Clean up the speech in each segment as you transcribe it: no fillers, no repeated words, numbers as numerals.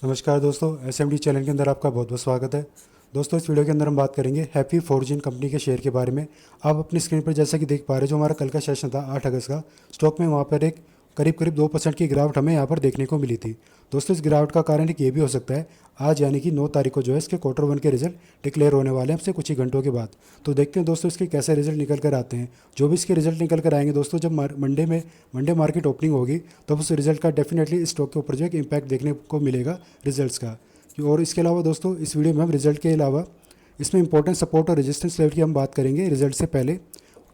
नमस्कार दोस्तों, SMD channel के अंदर आपका बहुत बहुत स्वागत है। दोस्तों, इस वीडियो के अंदर हम बात करेंगे हैप्पी फॉर्च्यून कंपनी के शेयर के बारे में। आप अपनी स्क्रीन पर जैसा कि देख पा रहे हैं, जो हमारा कल का सेशन था 8 अगस्त का, स्टॉक में वहाँ पर एक करीब 2% की गिरावट हमें यहाँ पर देखने को मिली थी। दोस्तों, इस गिरावट का कारण एक ये भी हो सकता है, आज यानी कि 9 तारीख को जो है इसके Q1 के रिजल्ट डिक्लेयर होने वाले हैं, हमसे कुछ ही घंटों के बाद। तो देखते हैं दोस्तों इसके कैसे रिजल्ट निकल कर आते हैं। जो भी इसके रिजल्ट निकल कर आएंगे दोस्तों, जब मंडे मार्केट ओपनिंग होगी, तब उस रिजल्ट का डेफिनेटली स्टॉक के ऊपर जो है इम्पैक्ट देखने को मिलेगा रिजल्ट्स का। और इसके अलावा दोस्तों, इस वीडियो में हम रिजल्ट के अलावा इसमें इंपॉर्टेंट सपोर्ट और रेजिस्टेंस लेवल की हम बात करेंगे। रिजल्ट से पहले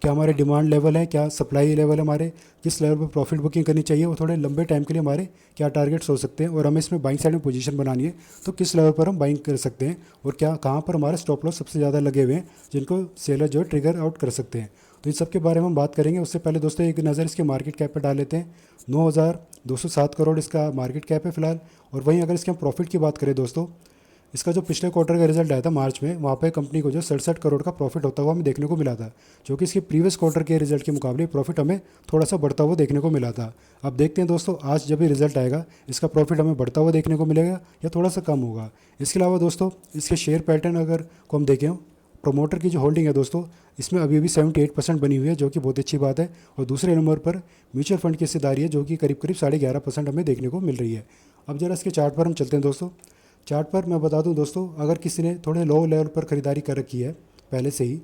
क्या हमारे डिमांड लेवल है, क्या सप्लाई लेवल है, हमारे किस लेवल पर प्रॉफिट बुकिंग करनी चाहिए, और थोड़े लंबे टाइम के लिए हमारे क्या टारगेट्स हो सकते हैं, और हमें इसमें बाइंग साइड में पोजीशन बनानी है तो किस लेवल पर हम बाइंग कर सकते हैं, और क्या कहाँ पर हमारे स्टॉप लॉस सबसे ज़्यादा लगे हुए हैं जिनको सेलर जो है ट्रिगर आउट कर सकते हैं। तो इन सब के बारे में हम बात करेंगे। उससे पहले दोस्तों एक नज़र इसके मार्केट कैप पर डाल लेते हैं। 9,207 करोड़ इसका मार्केट कैप है फिलहाल। और वहीं अगर इसके हम प्रॉफिट की बात करें दोस्तों, इसका जो पिछले क्वार्टर का रिजल्ट आया था मार्च में, वहाँ पे कंपनी को जो 67 करोड़ का प्रॉफिट होता हुआ हमें देखने को मिला था, जो कि इसके प्रीवियस क्वार्टर के रिजल्ट के मुकाबले प्रॉफिट हमें थोड़ा सा बढ़ता हुआ देखने को मिला था। अब देखते हैं दोस्तों, आज जब भी रिजल्ट आएगा इसका प्रॉफिट हमें बढ़ता हुआ देखने को मिलेगा या थोड़ा सा कम होगा। इसके अलावा दोस्तों, इसके शेयर पैटर्न अगर को हम देखें, प्रोमोटर की जो होल्डिंग है दोस्तों, इसमें अभी भी 78% बनी हुई है, जो कि बहुत अच्छी बात है। और दूसरे नंबर पर म्यूचुअल फंड की हिस्सेदारी है, जो कि करीब 11.5% हमें देखने को मिल रही है। अब जरा इसके चार्ट पर हम चलते हैं दोस्तों। चार्ट पर मैं बता दूं दोस्तों, अगर किसी ने थोड़े लो लेवल पर ख़रीदारी कर रखी है पहले से ही,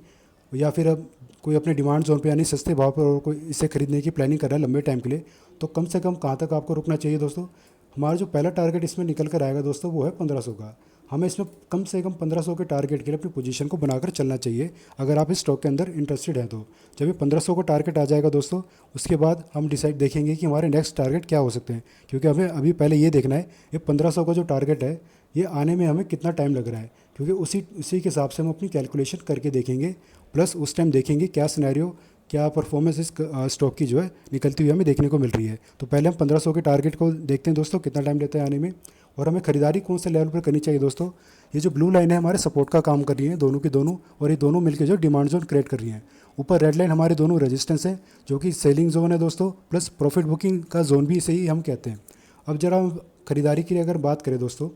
या फिर अब कोई अपने डिमांड जोन पे यानी सस्ते भाव पर और कोई इसे खरीदने की प्लानिंग कर रहा है लंबे टाइम के लिए, तो कम से कम कहाँ तक आपको रुकना चाहिए दोस्तों। हमारा जो पहला टारगेट इसमें निकल कर आएगा दोस्तों, वो है 1500 का। हमें इसमें कम से कम 1500 के टारगेट के लिए अपनी पोजीशन को बनाकर चलना चाहिए, अगर आप इस स्टॉक के अंदर इंटरेस्टेड हैं तो। जब ये 1500 का टारगेट आ जाएगा दोस्तों, उसके बाद हम डिसाइड देखेंगे कि हमारे नेक्स्ट टारगेट क्या हो सकते हैं, क्योंकि हमें अभी पहले ये देखना है ये 1500 का जो टारगेट है ये आने में हमें कितना टाइम लग रहा है, क्योंकि उसी के हिसाब से हम अपनी कैलकुलेशन करके देखेंगे। प्लस उस टाइम देखेंगे क्या सिनेरियो, क्या परफॉर्मेंस इस स्टॉक की जो है निकलती हुई हमें देखने को मिल रही है। तो पहले हम 1500 के टारगेट को देखते हैं दोस्तों, कितना टाइम लेता है आने में, और हमें खरीदारी कौन से लेवल पर करनी चाहिए दोस्तों। ये जो ब्लू लाइन है हमारे सपोर्ट का काम कर रही है, दोनों की दोनों, और ये दोनों मिलकर जो डिमांड जोन क्रिएट कर रही हैं। ऊपर रेड लाइन हमारे दोनों रेजिस्टेंस है, जो कि सेलिंग जोन है दोस्तों, प्लस प्रॉफिट बुकिंग का जोन भी इसे ही हम कहते हैं। अब जरा हम खरीदारी की अगर बात करें दोस्तों,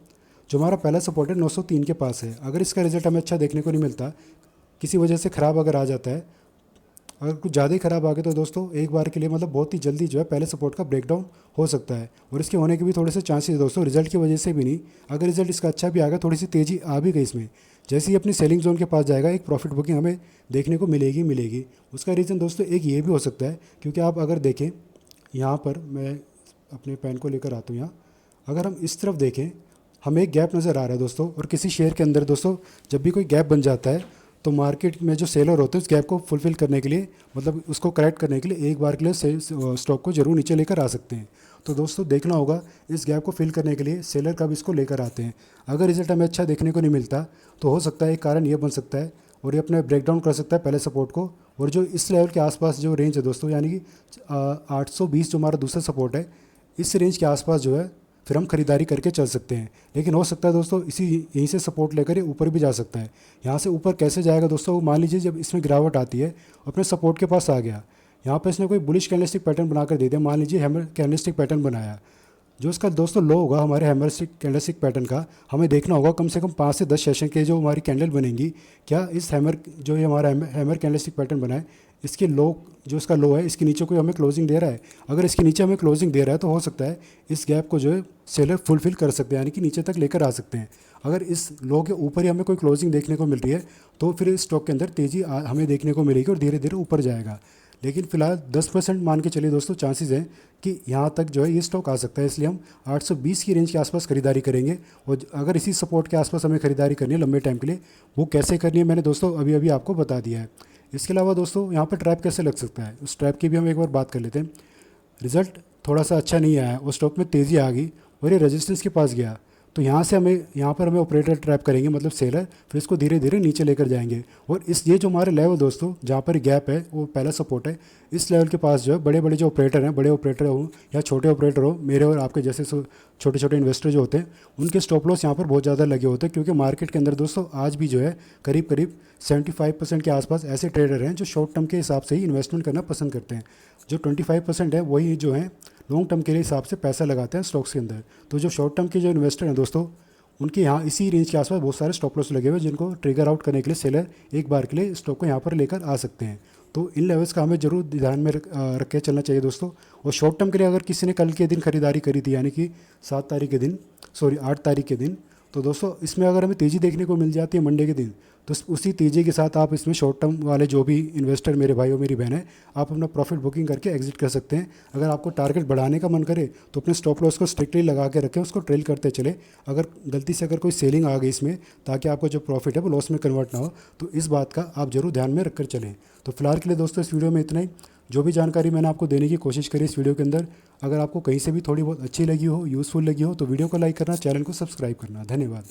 जो हमारा पहला सपोर्ट है 903 के पास है। अगर इसका रिजल्ट हमें अच्छा देखने को नहीं मिलता, किसी वजह से ख़राब अगर आ जाता है, अगर कुछ ज़्यादा ही ख़राब आ गया, तो दोस्तों एक बार के लिए मतलब बहुत ही जल्दी जो है पहले सपोर्ट का ब्रेकडाउन हो सकता है, और इसके होने के भी थोड़े से चांसेस है दोस्तों, रिजल्ट की वजह से भी नहीं। अगर रिजल्ट इसका अच्छा भी आ गया, थोड़ी सी तेज़ी आ भी गई इसमें, जैसे ही अपनी सेलिंग जोन के पास जाएगा, एक प्रॉफिट बुकिंग हमें देखने को मिलेगी। उसका रीज़न दोस्तों एक ये भी हो सकता है, क्योंकि आप अगर देखें यहाँ पर, मैं अपने पेन को लेकर आता हूँ यहाँ, अगर हम इस तरफ देखें हमें एक गैप नज़र आ रहा है दोस्तों। और किसी शेयर के अंदर दोस्तों जब भी कोई गैप बन जाता है, तो मार्केट में जो सेलर होते हैं उस गैप को फुलफ़िल करने के लिए, मतलब उसको करेक्ट करने के लिए एक बार के लिए स्टॉक को जरूर नीचे लेकर आ सकते हैं। तो दोस्तों देखना होगा, इस गैप को फिल करने के लिए सेलर कब इसको लेकर आते हैं। अगर रिजल्ट हमें अच्छा देखने को नहीं मिलता, तो हो सकता है एक कारण ये बन सकता है, और ये अपने ब्रेकडाउन कर सकता है पहले सपोर्ट को। और जो इस लेवल के आसपास जो रेंज है दोस्तों, यानी कि 820 जो हमारा दूसरा सपोर्ट है, इस रेंज के आसपास जो है फिर हम खरीदारी करके चल सकते हैं। लेकिन हो सकता है दोस्तों यहीं से सपोर्ट लेकर ये ऊपर भी जा सकता है। यहाँ से ऊपर कैसे जाएगा दोस्तों, मान लीजिए जब इसमें गिरावट आती है, अपने सपोर्ट के पास आ गया, यहाँ पर इसने कोई बुलिश कैंडलस्टिक पैटर्न बनाकर दे दिया, मान लीजिए हैमर कैंडलस्टिक पैटर्न बनाया, जो इसका दोस्तों लो होगा हमारे कैंडलस्टिक पैटर्न का, हमें देखना होगा कम से कम 5 से 10 सेशन के जो हमारी कैंडल बनेंगी, क्या इस हैमर जो ये हमारा हैमर कैंडलस्टिक पैटर्न बना है, इसके लो, जो इसका लो है, इसके नीचे कोई हमें क्लोजिंग दे रहा है। अगर इसके नीचे हमें क्लोजिंग दे रहा है, तो हो सकता है इस गैप को जो है सेलर फुलफिल कर सकते हैं, यानी कि नीचे तक लेकर आ सकते हैं। अगर इस लो के ऊपर ही हमें कोई क्लोजिंग देखने को मिल रही है, तो फिर इस स्टॉक के अंदर तेज़ी हमें देखने को मिलेगी और धीरे धीरे ऊपर जाएगा। लेकिन फिलहाल 10% मान के चलिए दोस्तों, चांसेस हैं कि यहाँ तक जो है ये स्टॉक आ सकता है, इसलिए हम 820 की रेंज के आसपास खरीदारी करेंगे। और अगर इसी सपोर्ट के आसपास हमें खरीदारी करनी है लंबे टाइम के लिए, वो कैसे करनी है मैंने दोस्तों अभी अभी आपको बता दिया है। इसके अलावा दोस्तों यहाँ पर ट्रैप कैसे लग सकता है, उस ट्रैप की भी हम एक बार बात कर लेते हैं। रिज़ल्ट थोड़ा सा अच्छा नहीं आया और स्टॉक में तेज़ी आ गई और ये रेजिस्टेंस के पास गया, तो यहाँ पर हमें ऑपरेटर ट्रैप करेंगे, मतलब सेलर, फिर इसको धीरे धीरे नीचे लेकर जाएंगे। और ये जो हमारे लेवल दोस्तों जहाँ पर गैप है, वो पहला सपोर्ट है, इस लेवल के पास जो है बड़े बड़े जो ऑपरेटर हैं, बड़े ऑपरेटर हो या छोटे ऑपरेटर हो, मेरे और आपके जैसे छोटे छोटे इन्वेस्टर जो होते हैं उनके स्टॉप लॉस यहाँ पर बहुत ज़्यादा लगे होते हैं, क्योंकि मार्केट के अंदर दोस्तों आज भी जो है करीब करीब 75% के आसपास ऐसे ट्रेडर हैं जो शॉर्ट टर्म के हिसाब से ही इन्वेस्टमेंट करना पसंद करते हैं। जो 25% है वही जो है लॉन्ग टर्म के लिए हिसाब से पैसा लगाते हैं स्टॉक्स के अंदर। तो जो शॉर्ट टर्म के जो इन्वेस्टर हैं दोस्तों, उनके यहाँ इसी रेंज के आसपास बहुत सारे स्टॉप लॉस लगे हुए हैं, जिनको ट्रिगर आउट करने के लिए सेलर एक बार के लिए स्टॉक को यहाँ पर लेकर आ सकते हैं। तो इन लेवल्स का हमें जरूर ध्यान में रख के चलना चाहिए दोस्तों। और शॉर्ट टर्म के लिए अगर किसी ने कल के दिन खरीदारी करी थी, यानी कि 8 तारीख के दिन, तो दोस्तों इसमें अगर हमें तेज़ी देखने को मिल जाती है मंडे के दिन, तो उसी तेज़ी के साथ आप इसमें शॉर्ट टर्म वाले जो भी इन्वेस्टर मेरे भाई और मेरी बहन है, आप अपना प्रॉफिट बुकिंग करके एग्जिट कर सकते हैं। अगर आपको टारगेट बढ़ाने का मन करे तो अपने स्टॉप लॉस को स्ट्रिक्टली लगा के रखें, उसको ट्रेल करते चले। अगर गलती से अगर कोई सेलिंग आ गई इसमें, ताकि आपका जो प्रॉफिट है वो लॉस में कन्वर्ट ना हो, तो इस बात का आप जरूर ध्यान में रखकर चलें। तो फिलहाल के लिए दोस्तों इस वीडियो में इतना ही। जो भी जानकारी मैंने आपको देने की कोशिश करी इस वीडियो के अंदर, अगर आपको कहीं से भी थोड़ी बहुत अच्छी लगी हो, यूज़फुल लगी हो, तो वीडियो को लाइक करना, चैनल को सब्सक्राइब करना। धन्यवाद।